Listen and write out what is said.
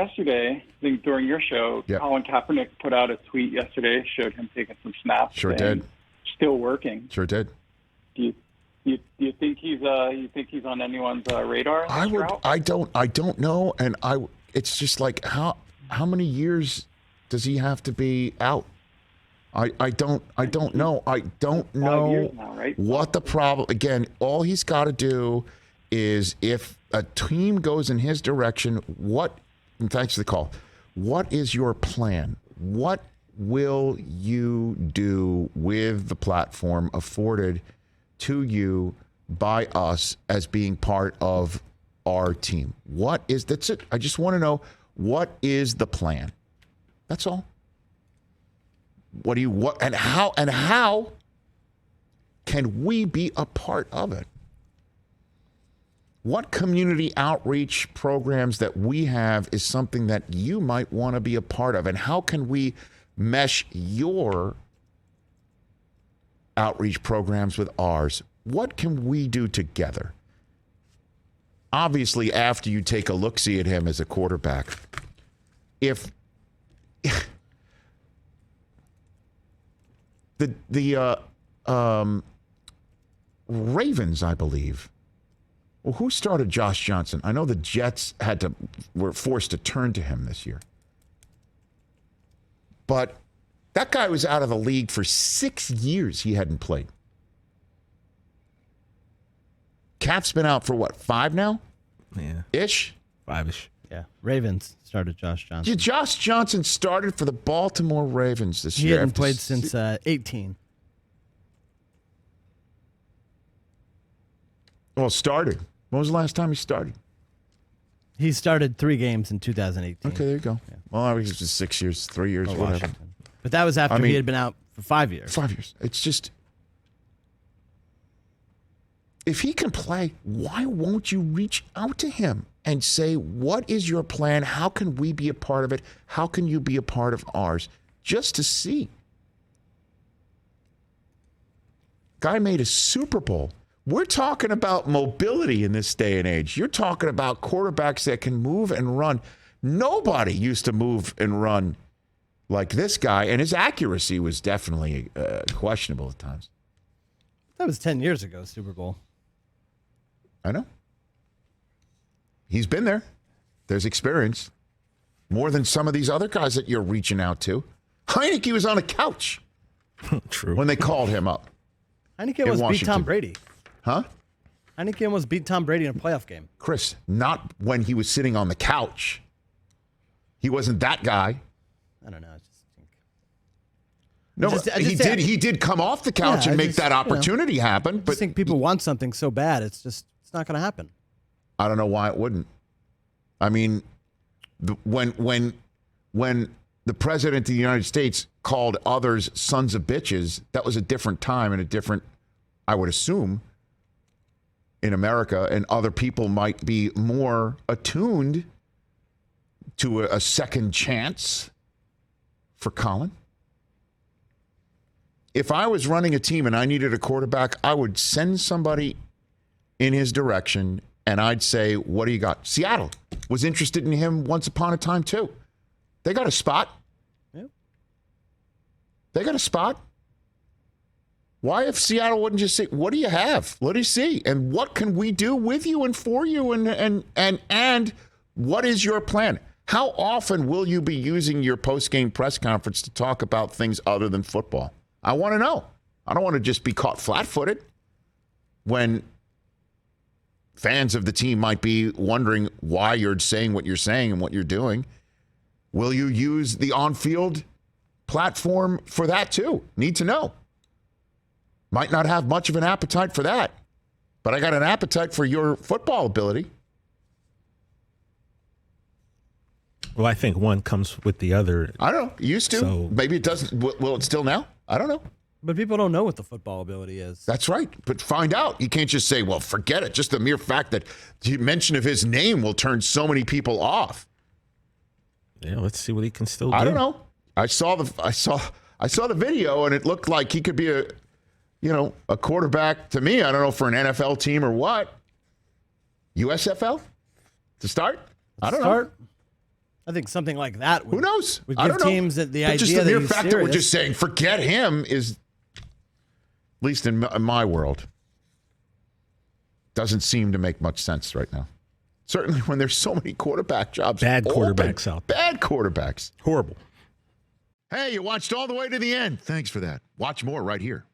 yesterday, I think during your show, Colin Kaepernick put out a tweet yesterday, showed him taking some snaps. Sure did. Still working. Sure did. Do you think he's on anyone's radar? I don't know, and it's just like how many years does he have to be out? I don't know. I don't know 5 years now, right? what the problem. Again, all he's got to do is if a team goes in his direction, and thanks for the call, what is your plan? What will you do with the platform afforded to you by us as being part of our team? That's it. I just want to know, what is the plan? That's all. And how can we be a part of it? What community outreach programs that we have is something that you might want to be a part of? And how can we mesh your outreach programs with ours? What can we do together? Obviously, after you take a look-see at him as a quarterback, if the Ravens, I believe. Well, who started Josh Johnson? I know the Jets were forced to turn to him this year. But that guy was out of the league for 6 years. He hadn't played. Cap's been out for what, 5 now? Yeah. Ish? 5-ish. Yeah. Ravens started Josh Johnson. Josh Johnson started for the Baltimore Ravens this year. He hadn't played since 18. Well, started. When was the last time he started? He started 3 games in 2018. Okay, there you go. Yeah. Well, I was just 6 years, 3 years, whatever. Washington. But that was after he had been out for 5 years. 5 years. It's just, if he can play, why won't you reach out to him and say, what is your plan? How can we be a part of it? How can you be a part of ours? Just to see. Guy made a Super Bowl. We're talking about mobility in this day and age. You're talking about quarterbacks that can move and run. Nobody used to move and run like this guy, and his accuracy was definitely questionable at times. That was 10 years ago, Super Bowl. I know. He's been there. There's experience. More than some of these other guys that you're reaching out to. Heineke was on a couch. True. When they called him up. Heineke almost beat Tom Brady. Huh? Heineke almost beat Tom Brady in a playoff game. Chris, not when he was sitting on the couch. He wasn't that guy. I don't know. He did come off the couch and make that opportunity happen. But I think people want something so bad, it's not going to happen. I don't know why it wouldn't. I mean, when the president of the United States called others sons of bitches, that was a different time and a different, I would assume, in America, and other people might be more attuned to a second chance for Colin. If I was running a team and I needed a quarterback, I would send somebody in his direction and I'd say, what do you got? Seattle was interested in him once upon a time too. They got a spot. Yeah. They got a spot. Why, if Seattle wouldn't just say, what do you have? What do you see? And what can we do with you and for you? And what is your plan? How often will you be using your post-game press conference to talk about things other than football? I want to know. I don't want to just be caught flat-footed when fans of the team might be wondering why you're saying what you're saying and what you're doing. Will you use the on-field platform for that too? Need to know. Might not have much of an appetite for that, but I got an appetite for your football ability. Well, I think one comes with the other. I don't know. It used to. So, maybe it doesn't. Will it still now? I don't know. But people don't know what the football ability is. That's right. But find out. You can't just say, well, forget it. Just the mere fact that the mention of his name will turn so many people off. Yeah, let's see what he can still do. I don't know. I saw the video, and it looked like he could be a quarterback to me. I don't know, for an NFL team or what. USFL to start? I don't know. I think something like that would, Who knows? would I give don't know. teams that the But idea just the that mere he's fact that we're serious. just saying forget him is, at least in my world, doesn't seem to make much sense right now. Certainly when there's so many quarterback jobs. Bad open. quarterbacks out there. Bad quarterbacks. Horrible. Hey, you watched all the way to the end. Thanks for that. Watch more right here.